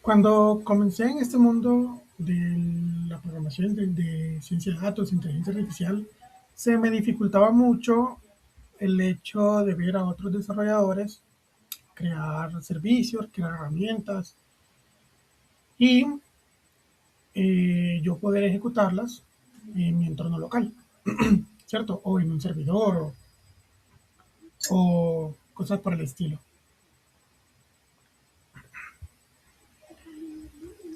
Cuando comencé en este mundo de la programación de ciencia de datos, inteligencia artificial, se me dificultaba mucho el hecho de ver a otros desarrolladores crear servicios, crear herramientas y yo poder ejecutarlas en mi entorno local, ¿cierto? O en un servidor o cosas por el estilo.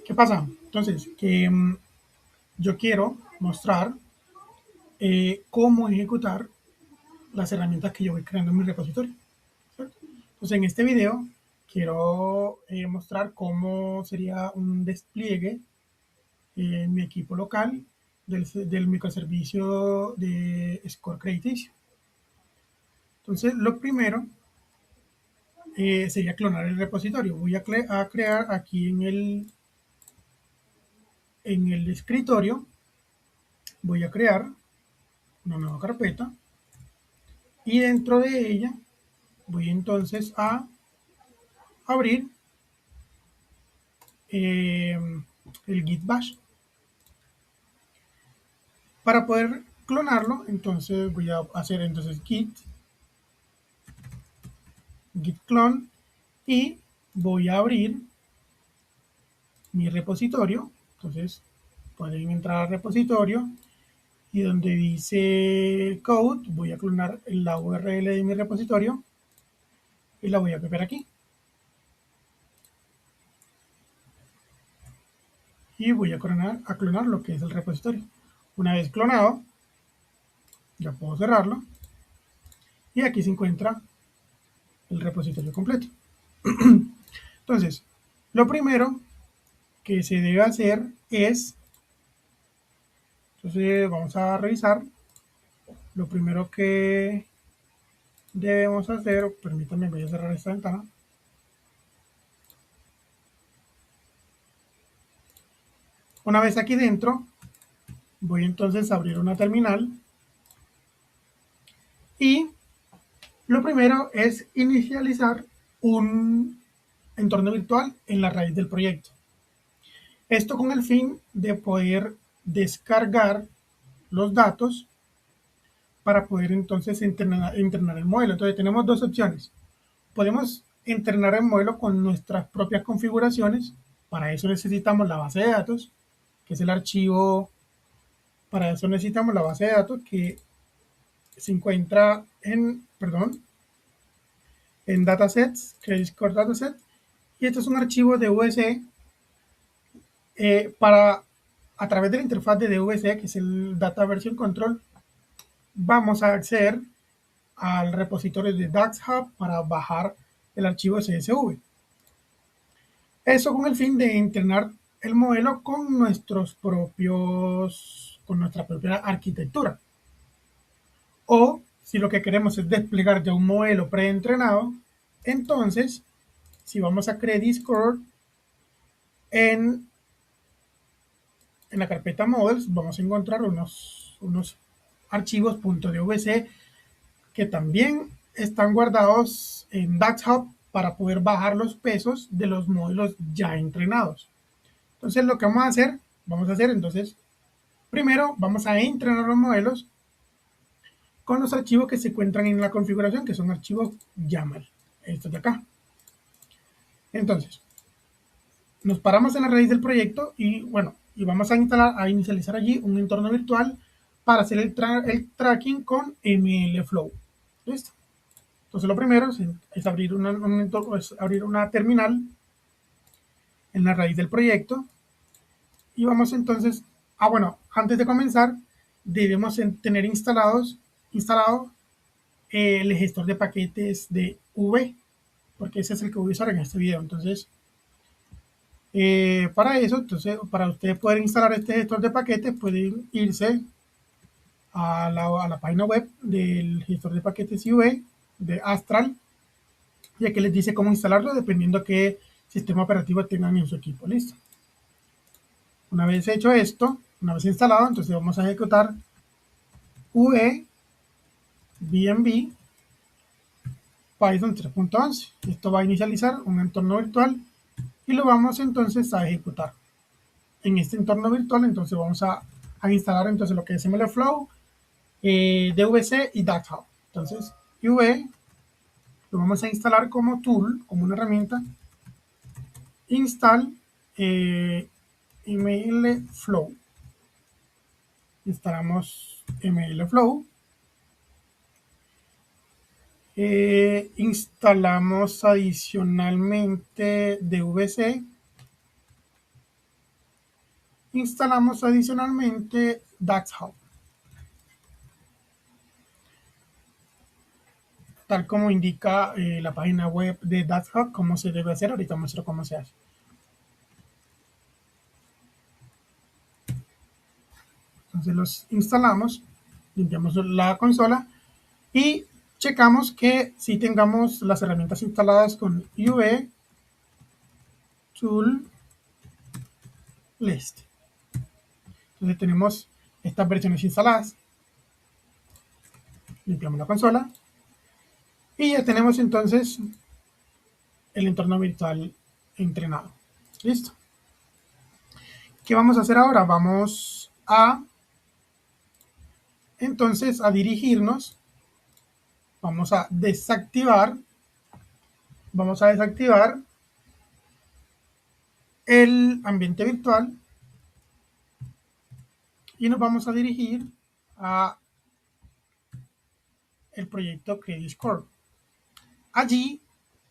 ¿Qué pasa? Entonces, que yo quiero mostrar cómo ejecutar las herramientas que yo voy creando en mi repositorio. ¿Cierto? Entonces, en este video quiero mostrar cómo sería un despliegue en mi equipo local del microservicio de Score Crediticio. Entonces, lo primero sería clonar el repositorio. Voy a crear aquí en el escritorio, voy a crear una nueva carpeta y dentro de ella voy entonces a abrir eh, el git bash. Para poder clonarlo, entonces voy a hacer entonces git clone y voy a abrir mi repositorio. Entonces pueden entrar al repositorio y donde dice code voy a clonar la URL de mi repositorio y la voy a copiar aquí y voy a clonar lo que es el repositorio. Una vez clonado, ya puedo cerrarlo y aquí se encuentra el repositorio completo. Entonces, lo primero que se debe hacer es, entonces vamos a revisar, lo primero que debemos hacer, permítanme, voy a cerrar esta ventana. Una vez aquí dentro, voy entonces a abrir una terminal y lo primero es inicializar un entorno virtual en la raíz del proyecto. Esto con el fin de poder descargar los datos para poder entonces entrenar el modelo. Entonces tenemos dos opciones. Podemos entrenar el modelo con nuestras propias configuraciones. Para eso necesitamos la base de datos, que es el archivo. Para eso necesitamos la base de datos que se encuentra en datasets, Credit Score Dataset. Y esto es un archivo de DVC para, a través de la interfaz de DVC, que es el Data Version Control, vamos a acceder al repositorio de DAXHub para bajar el archivo CSV. Eso con el fin de entrenar el modelo con con nuestra propia arquitectura. O si lo que queremos es desplegar ya un modelo preentrenado, entonces, si vamos a Credit Score en, en la carpeta Models, vamos a encontrar unos archivos .dvc que también están guardados en DAXHub para poder bajar los pesos de los modelos ya entrenados. Entonces lo que vamos a hacer entonces, primero vamos a entrenar los modelos con los archivos que se encuentran en la configuración, que son archivos YAML, estos de acá. Entonces, nos paramos en la raíz del proyecto y bueno, y vamos a inicializar allí un entorno virtual para hacer el tracking con MLflow. ¿Listo? Entonces lo primero es abrir una terminal en la raíz del proyecto y vamos entonces, bueno, antes de comenzar debemos tener instalado el gestor de paquetes de V, porque ese es el que voy a usar en este video. Entonces, para eso, entonces, para ustedes poder instalar este gestor de paquetes, pueden irse a la página web del gestor de paquetes IV de Astral, y aquí les dice cómo instalarlo dependiendo de qué sistema operativo tengan en su equipo. Listo. Una vez hecho esto, una vez instalado, entonces vamos a ejecutar V BNB Python 3.11. Esto va a inicializar un entorno virtual y lo vamos entonces a ejecutar en este entorno virtual. Entonces vamos a instalar entonces lo que es MLflow, DVC y DAXHub. Entonces UV lo vamos a instalar como tool, como una herramienta. Install MLflow. Instalamos MLflow. Instalamos adicionalmente DVC. Instalamos adicionalmente DAXHub. Tal como indica la página web de DAXHub, cómo se debe hacer. Ahorita muestro cómo se hace. Entonces los instalamos, limpiamos la consola y checamos que si tengamos las herramientas instaladas con UV Tool List. Entonces tenemos estas versiones instaladas. Limpiamos la consola y ya tenemos entonces el entorno virtual entrenado. Listo. ¿Qué vamos a hacer ahora? Vamos a entonces a dirigirnos. Vamos a desactivar el ambiente virtual y nos vamos a dirigir a el proyecto Crediscore. Allí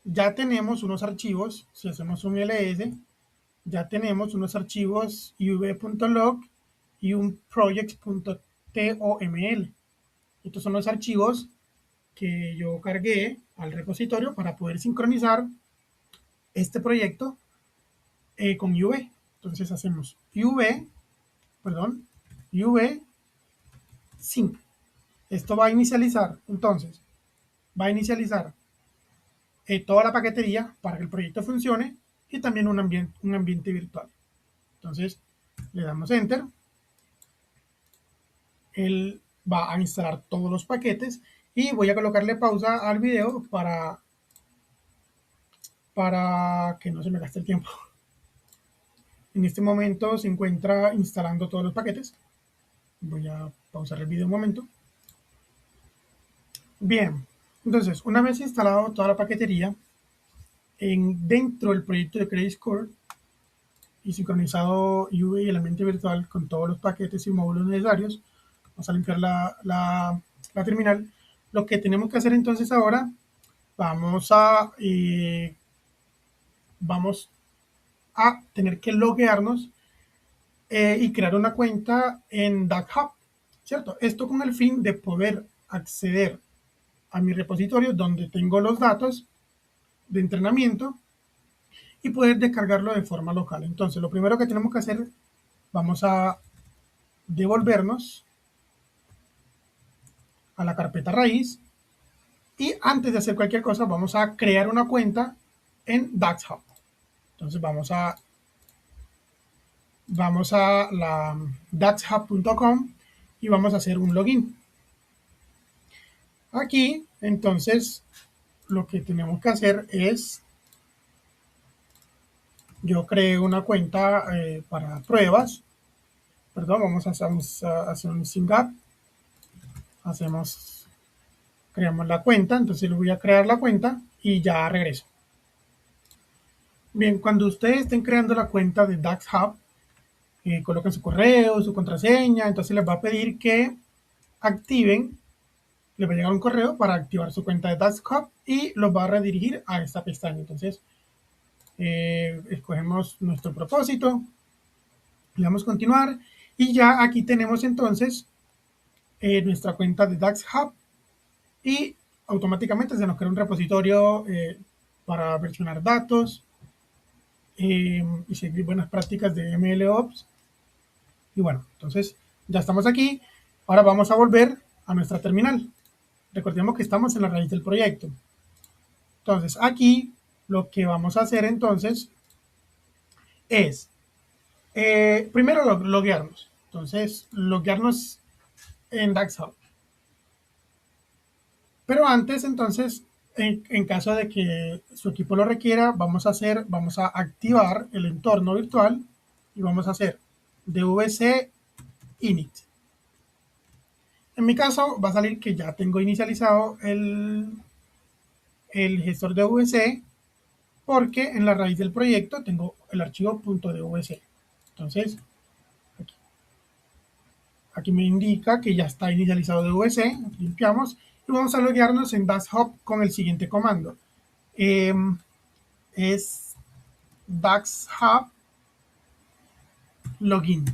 ya tenemos unos archivos. Si hacemos un ls, ya tenemos unos archivos uv.log y un project.toml. Estos son los archivos que yo cargué al repositorio para poder sincronizar este proyecto con UV. Entonces hacemos uv sync. Esto va a inicializar, entonces, toda la paquetería para que el proyecto funcione y también un ambiente virtual. Entonces, le damos Enter. Él va a instalar todos los paquetes y voy a colocarle pausa al video para que no se me gaste el tiempo. En este momento se encuentra instalando todos los paquetes. Voy a pausar el video un momento. Bien, entonces una vez instalado toda la paquetería dentro del proyecto de Crediscore y sincronizado UV y el ambiente virtual con todos los paquetes y módulos necesarios, vamos a limpiar la terminal. Lo que tenemos que hacer entonces ahora, vamos a tener que loguearnos y crear una cuenta en DAXHub, ¿cierto? Esto con el fin de poder acceder a mi repositorio donde tengo los datos de entrenamiento y poder descargarlo de forma local. Entonces, lo primero que tenemos que hacer, vamos a devolvernos a la carpeta raíz y antes de hacer cualquier cosa vamos a crear una cuenta en DAXHub. Entonces vamos a la daxhub.com y vamos a hacer un login. Aquí entonces lo que tenemos que hacer es, yo creé una cuenta para pruebas, vamos a hacer un sync up, creamos la cuenta. Entonces le voy a crear la cuenta y ya regreso. Bien, cuando ustedes estén creando la cuenta de DAXHub, coloquen su correo, su contraseña. Entonces les va a pedir que activen, les va a llegar un correo para activar su cuenta de DAXHub y los va a redirigir a esta pestaña. Entonces escogemos nuestro propósito, le damos a continuar y ya aquí tenemos entonces nuestra cuenta de DAXHub y automáticamente se nos crea un repositorio para versionar datos y seguir buenas prácticas de MLOps. Y bueno, entonces ya estamos aquí. Ahora vamos a volver a nuestra terminal. Recordemos que estamos en la raíz del proyecto. Entonces aquí lo que vamos a hacer entonces es primero loguearnos. Entonces loguearnos en DAXHub. Pero antes entonces En caso de que su equipo lo requiera, vamos a activar el entorno virtual y vamos a hacer dvc init. En mi caso va a salir que ya tengo inicializado el gestor dvc porque en la raíz del proyecto tengo el archivo .dvc. Entonces, aquí me indica que ya está inicializado dvc, limpiamos y vamos a loguearnos en Dash Hub con el siguiente comando. Es Dash Hub login.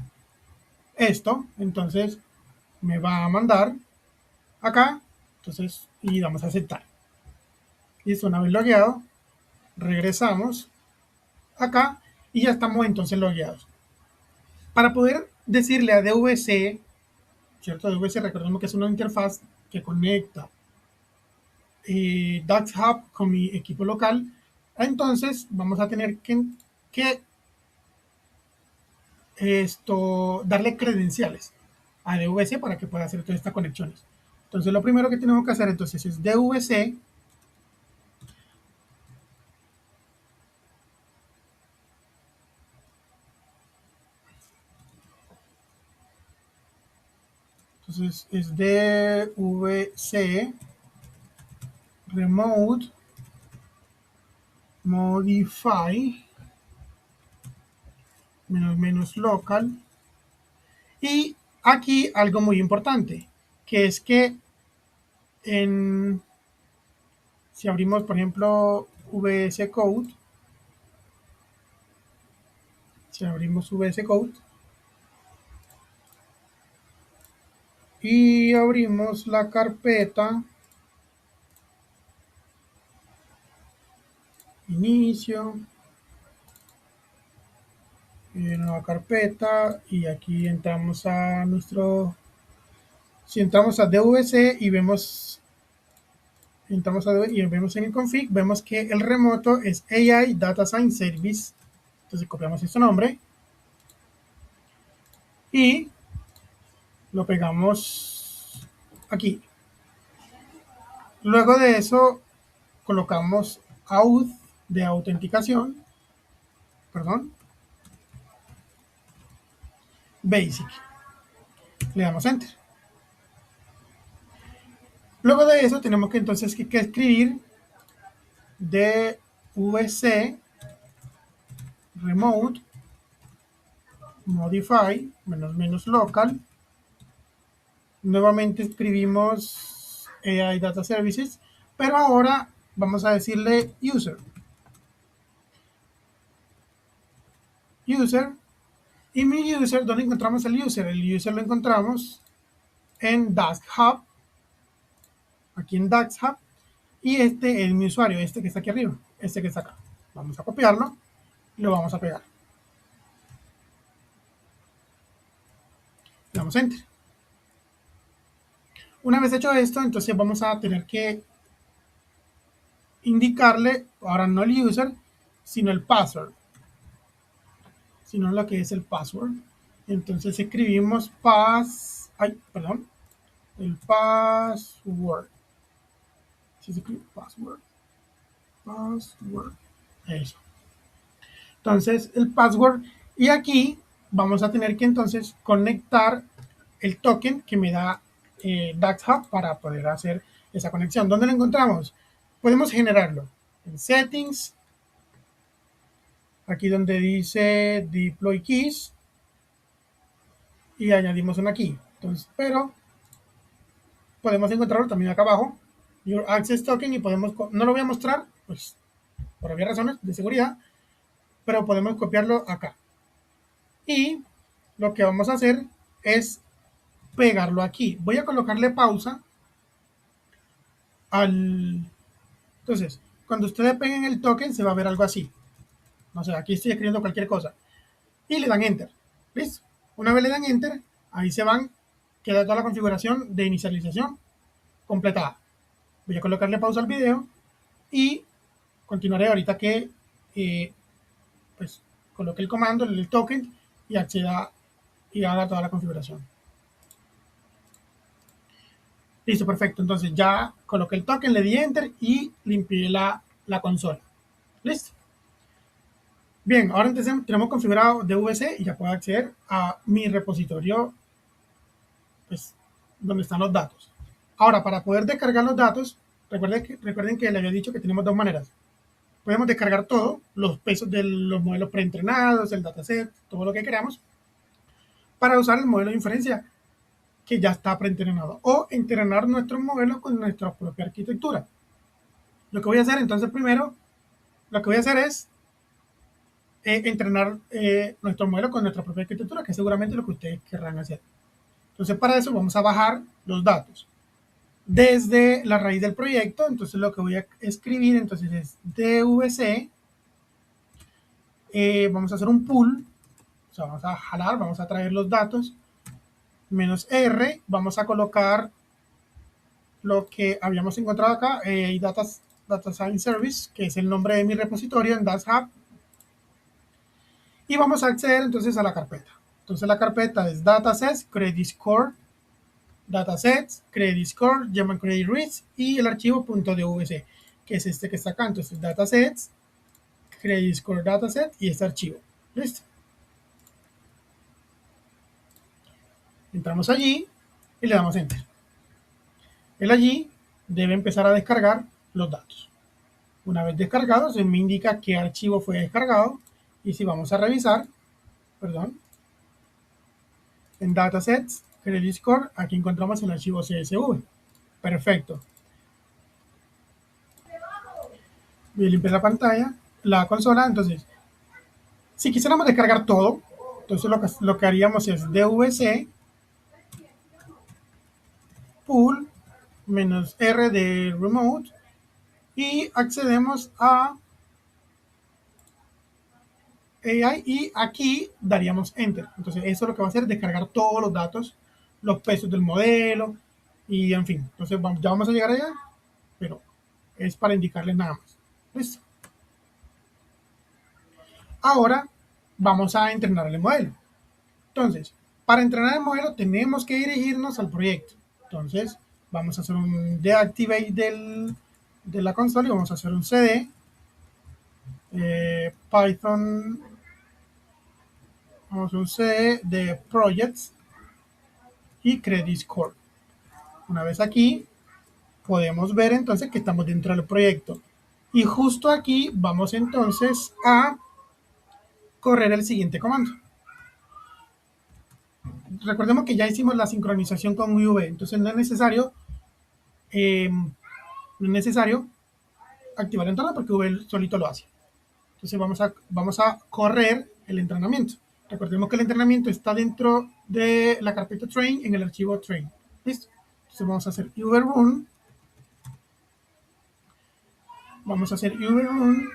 Esto, entonces, me va a mandar acá, entonces, y vamos a aceptar. Listo, una vez logueado, regresamos acá y ya estamos entonces logueados. Para poder decirle a DVC, ¿cierto? DVC, recordemos que es una interfaz que conecta Dash Hub con mi equipo local. Entonces vamos a tener que darle credenciales a DVC para que pueda hacer todas estas conexiones. Entonces lo primero que tenemos que hacer entonces es DVC entonces es DVC remote modify menos local. Y aquí algo muy importante, que es que si abrimos, por ejemplo, VS Code, si abrimos VS Code y abrimos la carpeta inicio, nueva carpeta, y aquí entramos a si entramos a DVC y vemos vemos en el config, vemos que el remoto es AI Data Science Service. Entonces copiamos este nombre y lo pegamos aquí. Luego de eso colocamos auth de autenticación, perdón, basic. Le damos enter. Luego de eso tenemos que entonces que escribir dvc remote modify menos local. Nuevamente escribimos AI Data Services, pero ahora vamos a decirle user. Y mi user, ¿dónde encontramos el user? El user lo encontramos en Dash Hub, aquí en Dash Hub, y este es mi usuario, este que está aquí arriba, este que está acá. Vamos a copiarlo y lo vamos a pegar. Le damos enter. Una vez hecho esto, entonces vamos a tener que indicarle, ahora no el user, sino el password, sino lo que es el password. Entonces escribimos el password. Si se escribe password, eso. Entonces el password, y aquí vamos a tener que entonces conectar el token que me da Dash Hub para poder hacer esa conexión. ¿Dónde lo encontramos? Podemos generarlo en settings, aquí donde dice deploy keys, y añadimos una key. Entonces, pero podemos encontrarlo también acá abajo, your access token, y podemos, no lo voy a mostrar pues por obvias razones de seguridad, pero podemos copiarlo acá. Y lo que vamos a hacer es pegarlo aquí. Voy a colocarle pausa entonces, cuando ustedes peguen el token se va a ver algo así. No sé, aquí estoy escribiendo cualquier cosa. Y le dan enter. ¿Listo? Una vez le dan enter, ahí queda toda la configuración de inicialización completada. Voy a colocarle pausa al video y continuaré ahorita que pues coloque el comando, el token, y acceda y haga toda la configuración. Listo, perfecto. Entonces ya coloqué el token, le di enter y limpié la consola. Listo. Bien, ahora entonces tenemos configurado DVC y ya puedo acceder a mi repositorio, pues, donde están los datos. Ahora, para poder descargar los datos, recuerden que les había dicho que tenemos dos maneras. Podemos descargar todo, los pesos de los modelos preentrenados, el dataset, todo lo que queramos, para usar el modelo de inferencia que ya está preentrenado o entrenar nuestros modelos con nuestra propia arquitectura. Lo que voy a hacer entonces primero, lo que voy a hacer es entrenar nuestro modelo con nuestra propia arquitectura, que es seguramente lo que ustedes querrán hacer. Entonces para eso vamos a bajar los datos desde la raíz del proyecto. Entonces lo que voy a escribir entonces es dvc, vamos a hacer un pull, o sea, vamos a jalar, vamos a traer los datos, menos R, vamos a colocar lo que habíamos encontrado acá, Data Science Service, que es el nombre de mi repositorio en DASHub, y vamos a acceder entonces a la carpeta. Entonces la carpeta es Datasets, Credit Score, Datasets, Credit Score, German Credit Risk y el archivo .dvc, que es este que está acá. Entonces Datasets, Credit Score Dataset y este archivo. Listo. Entramos allí y le damos Enter. Él allí debe empezar a descargar los datos. Una vez descargados, se me indica qué archivo fue descargado. Y si vamos a revisar, perdón, en Datasets, Credit Score, aquí encontramos el archivo CSV. Perfecto. Voy a limpiar la pantalla, la consola. Entonces, si quisiéramos descargar todo, entonces lo que haríamos es dvc pool menos R de remote y accedemos a AI y aquí daríamos enter. Entonces eso lo que va a hacer es descargar todos los datos, los pesos del modelo y en fin. Entonces ya vamos a llegar allá, pero es para indicarles nada más. Listo. Ahora vamos a entrenar el modelo. Entonces, para entrenar el modelo tenemos que dirigirnos al proyecto. Entonces, vamos a hacer un deactivate de la consola y vamos a hacer un cd Python, vamos a hacer un cd de projects y credit score. Una vez aquí, podemos ver entonces que estamos dentro del proyecto. Y justo aquí vamos entonces a correr el siguiente comando. Recordemos que ya hicimos la sincronización con UV, entonces no es necesario activar el entorno porque UV solito lo hace. Entonces vamos a correr el entrenamiento. Recordemos que el entrenamiento está dentro de la carpeta train en el archivo train. ¿Listo? Entonces vamos a hacer uvrun. Vamos a hacer uvrun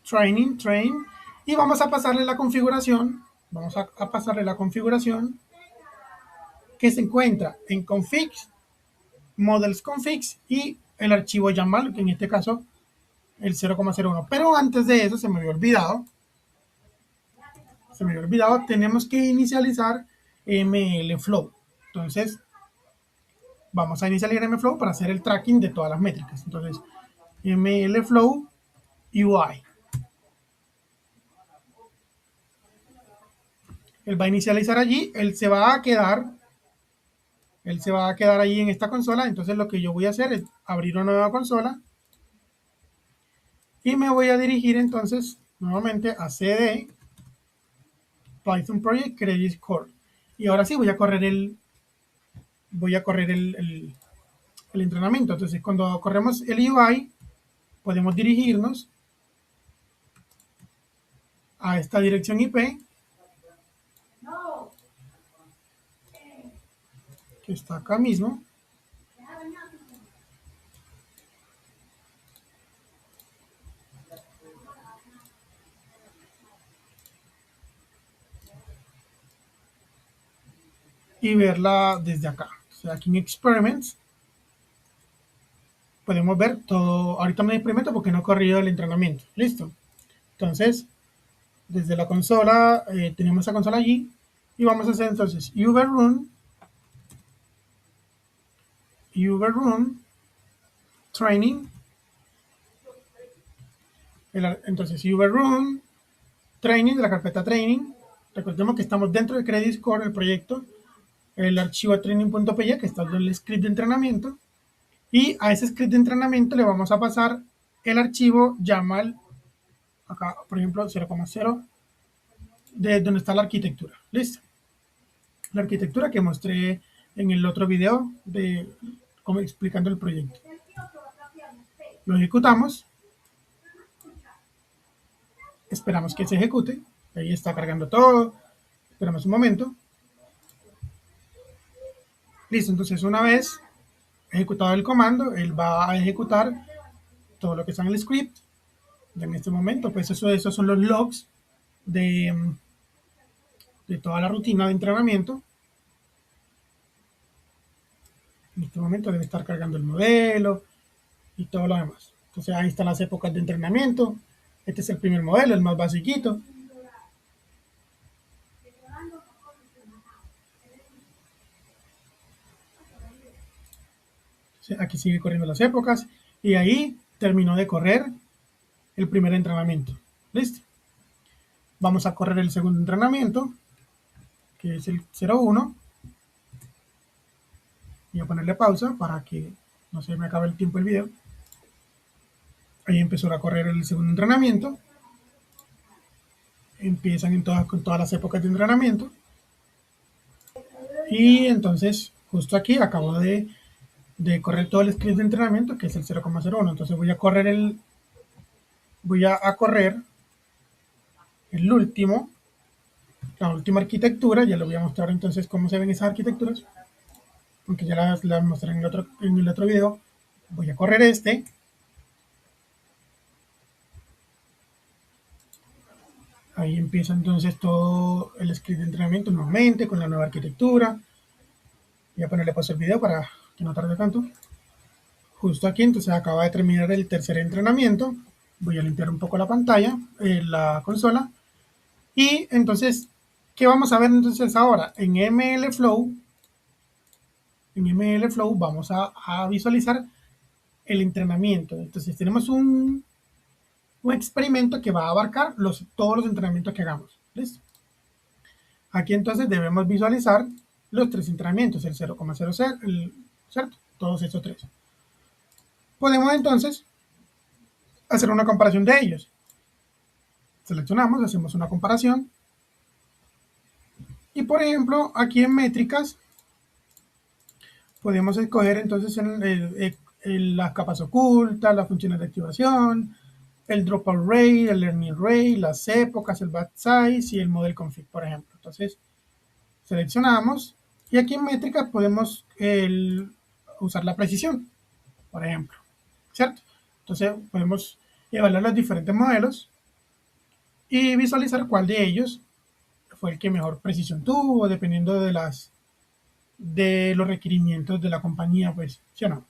training train y vamos a pasarle la configuración. Vamos a pasarle la configuración que se encuentra en configs, models configs y el archivo YAML, que en este caso el 0,01. Pero antes de eso se me había olvidado, tenemos que inicializar MLflow. Entonces vamos a inicializar MLflow para hacer el tracking de todas las métricas. Entonces MLflow UI. Él va a inicializar allí, él se va a quedar ahí en esta consola. Entonces lo que yo voy a hacer es abrir una nueva consola y me voy a dirigir entonces nuevamente a cd Python Project Credit Score. Y ahora sí voy a correr el entrenamiento. Entonces cuando corremos el UI podemos dirigirnos a esta dirección IP que está acá mismo. Y verla desde acá. O sea, aquí en Experiments podemos ver todo. Ahorita me experimento porque no he corrido el entrenamiento. Listo. Entonces, desde la consola, tenemos esa consola allí. Y vamos a hacer entonces uvrun uberroom training. Entonces uberroom training de la carpeta training. Recordemos que estamos dentro de Credit Score, el proyecto, el archivo training.py, que está en el script de entrenamiento. Y a ese script de entrenamiento le vamos a pasar el archivo YAML, acá por ejemplo 0,0, de donde está la arquitectura. Listo. La arquitectura que mostré en el otro video de como explicando el proyecto. Lo ejecutamos. Esperamos que se ejecute. Ahí está cargando todo. Esperamos un momento. Listo, entonces una vez ejecutado el comando, él va a ejecutar todo lo que está en el script. En este momento, pues esos son los logs de toda la rutina de entrenamiento. En este momento debe estar cargando el modelo y todo lo demás. Entonces ahí están las épocas de entrenamiento. Este es el primer modelo, el más basiquito. Aquí sigue corriendo las épocas y ahí terminó de correr el primer entrenamiento. Listo. Vamos a correr el segundo entrenamiento, que es el 01. Voy a ponerle pausa para que no se me acabe el tiempo el video. Ahí empezó a correr el segundo entrenamiento. Empiezan con todas las épocas de entrenamiento. Y entonces, justo aquí acabo de correr todo el script de entrenamiento, que es el 0,01. Entonces voy a correr la última arquitectura. Ya les voy a mostrar entonces cómo se ven esas arquitecturas, aunque ya las mostré en el otro video. Voy a correr este. Ahí empieza entonces todo el script de entrenamiento nuevamente con la nueva arquitectura. Voy a ponerle pausa al video para que no tarde tanto. Justo aquí entonces acaba de terminar el tercer entrenamiento. Voy a limpiar un poco la pantalla, la consola. Y entonces, ¿qué vamos a ver entonces ahora? En MLflow vamos a visualizar el entrenamiento. Entonces tenemos un experimento que va a abarcar todos los entrenamientos que hagamos. ¿Listo? Aquí entonces debemos visualizar los tres entrenamientos, el 0,00, ¿cierto? Todos estos tres. Podemos entonces hacer una comparación de ellos. Seleccionamos, hacemos una comparación. Y por ejemplo, aquí en métricas, podemos escoger entonces las capas ocultas, las funciones de activación, el dropout rate, el learning rate, las épocas, el batch size y el model config, por ejemplo. Entonces, seleccionamos y aquí en métricas podemos usar la precisión, por ejemplo, ¿cierto? Entonces, podemos evaluar los diferentes modelos y visualizar cuál de ellos fue el que mejor precisión tuvo, dependiendo de los requerimientos de la compañía, pues, ¿sí o no?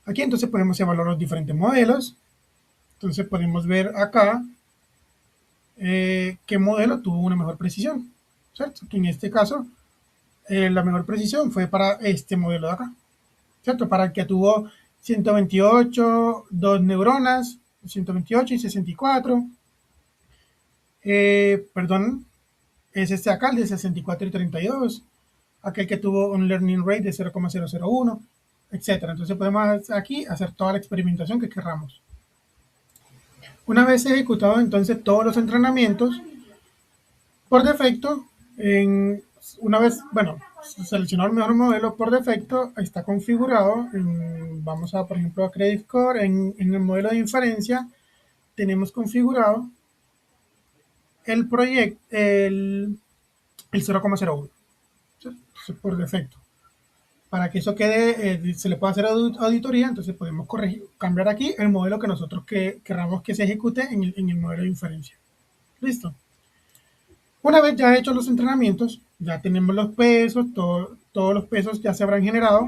Aquí entonces podemos evaluar los diferentes modelos. Entonces podemos ver acá qué modelo tuvo una mejor precisión, ¿cierto? Que en este caso la mejor precisión fue para este modelo de acá, ¿cierto? Para el que tuvo 128, 2 neuronas, 128 y 64. Perdón, es este acá, el de 64 y 32. Aquel que tuvo un learning rate de 0,001, etcétera. Entonces podemos aquí hacer toda la experimentación que queramos. Una vez ejecutado entonces todos los entrenamientos, por defecto, una vez, bueno, seleccionado el mejor modelo por defecto, está configurado, vamos a, por ejemplo, a Credit Score, en el modelo de inferencia, tenemos configurado el proyecto, el 0,01, por defecto. Para que eso quede, se le pueda hacer auditoría, entonces podemos cambiar aquí el modelo que nosotros queramos que se ejecute en el modelo de inferencia. Listo. Una vez ya hechos los entrenamientos, ya tenemos los pesos, todos los pesos ya se habrán generado.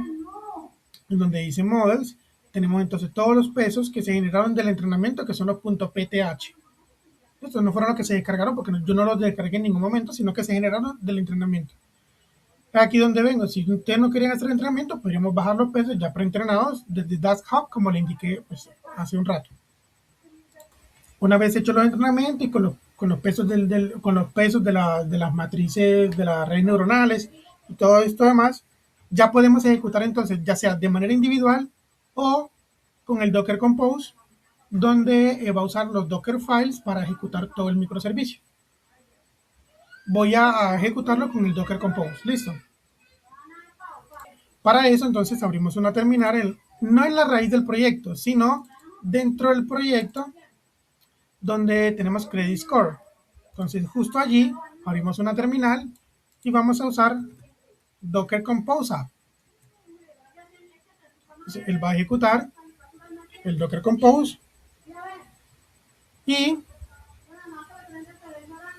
En donde dice models, tenemos entonces todos los pesos que se generaron del entrenamiento, que son los .pth. Estos no fueron los que se descargaron porque yo no los descargué en ningún momento, sino que se generaron del entrenamiento. Aquí donde vengo, si ustedes no quieren hacer entrenamiento, podríamos bajar los pesos ya preentrenados desde Dash Hub, como le indiqué pues, hace un rato. Una vez hechos los entrenamientos y con los pesos, con los pesos de las matrices, de las redes neuronales y todo esto demás, ya podemos ejecutar entonces, ya sea de manera individual o con el Docker Compose, donde va a usar los Docker Files para ejecutar todo el microservicio. Voy a ejecutarlo con el Docker Compose. Listo. Para eso, entonces, abrimos una terminal, no en la raíz del proyecto, sino dentro del proyecto donde tenemos Credit Score. Entonces, justo allí, abrimos una terminal y vamos a usar Docker Compose App. Entonces, él va a ejecutar el Docker Compose y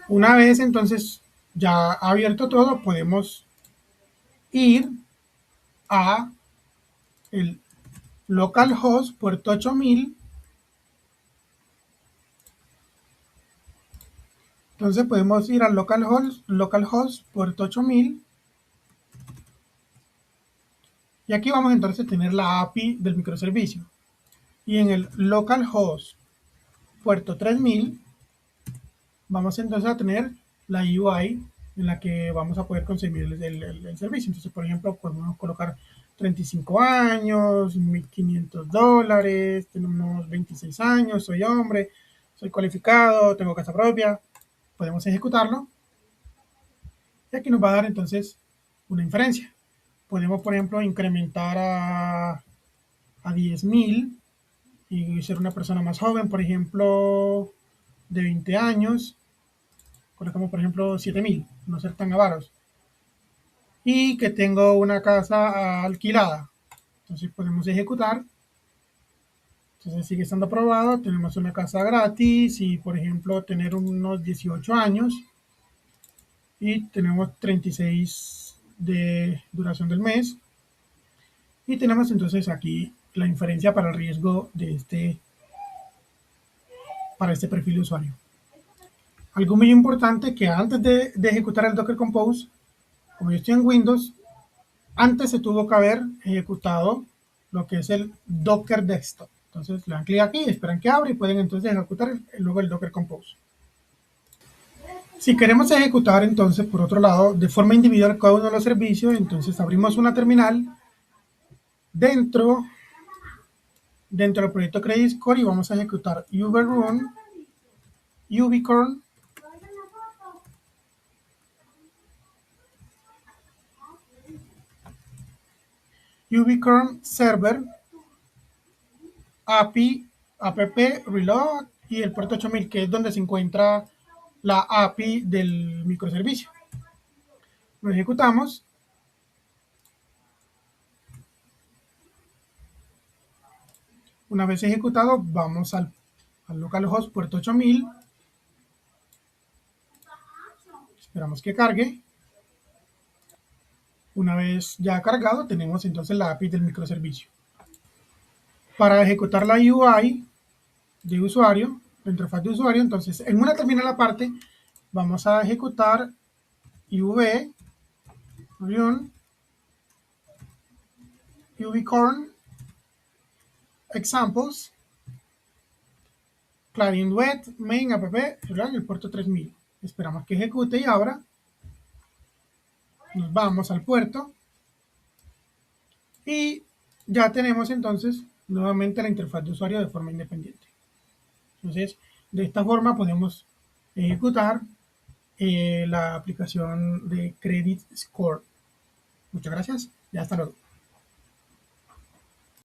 una vez entonces ya abierto todo, podemos ir a el localhost puerto 8000. Entonces podemos ir al localhost puerto 8000 y aquí vamos entonces a tener la API del microservicio. Y en el localhost puerto 3000 vamos entonces a tener la UI en la que vamos a poder conseguir el servicio. Entonces, por ejemplo, podemos colocar 35 años, $1,500, tenemos 26 años, soy hombre, soy cualificado, tengo casa propia. Podemos ejecutarlo y aquí nos va a dar entonces una inferencia. Podemos, por ejemplo, incrementar a 10,000 y ser una persona más joven, por ejemplo, de 20 años. Colocamos, por ejemplo, 7,000, no ser tan avaros. Y que tengo una casa alquilada. Entonces podemos ejecutar. Entonces sigue estando aprobado. Tenemos una casa gratis y, por ejemplo, tener unos 18 años. Y tenemos 36 de duración del mes. Y tenemos entonces aquí la inferencia para el riesgo de para este perfil de usuario. Algo muy importante que antes de ejecutar el Docker Compose, como yo estoy en Windows, antes se tuvo que haber ejecutado lo que es el Docker Desktop. Entonces le dan clic aquí, esperan que abra y pueden entonces ejecutar luego el Docker Compose. Si queremos ejecutar entonces, por otro lado, de forma individual cada uno de los servicios, entonces abrimos una terminal dentro del proyecto Credit Score y vamos a ejecutar uberrun ubicorn server API app reload y el puerto 8000, que es donde se encuentra la API del microservicio. Lo ejecutamos. Una vez ejecutado, vamos al localhost puerto 8000. Esperamos que cargue. Una vez ya cargado, tenemos entonces la API del microservicio. Para ejecutar la UI de usuario, la interfaz de usuario, entonces en una terminal aparte, vamos a ejecutar run ubicorn examples client web main app el puerto 3000. Esperamos que ejecute y abra. Nos vamos al puerto y ya tenemos entonces nuevamente la interfaz de usuario de forma independiente. Entonces, de esta forma podemos ejecutar la aplicación de Credit Score. Muchas gracias y hasta luego.